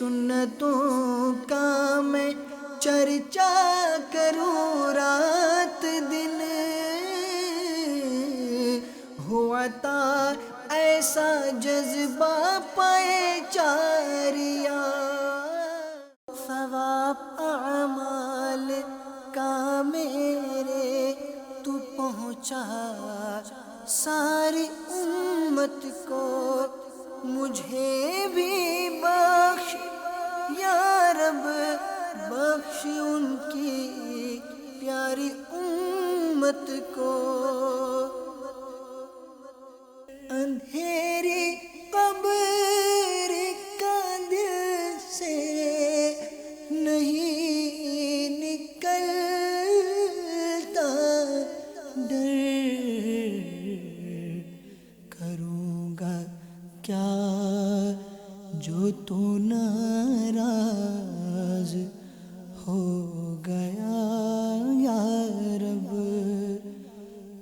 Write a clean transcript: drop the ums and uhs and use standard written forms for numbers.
سنتوں کا میں چرچا کروں رات دن، ہو عطا ایسا جذبہ پائے چاریا، ثواب اعمال کا میرے تو پہنچا ساری امت کو، مجھے بھی بخش یا رب، بخش ان کی پیاری امت کو۔ اندھیری قبر کا دل سے نہیں نکلتا ڈر، کروں گا کیا جو تو ناراض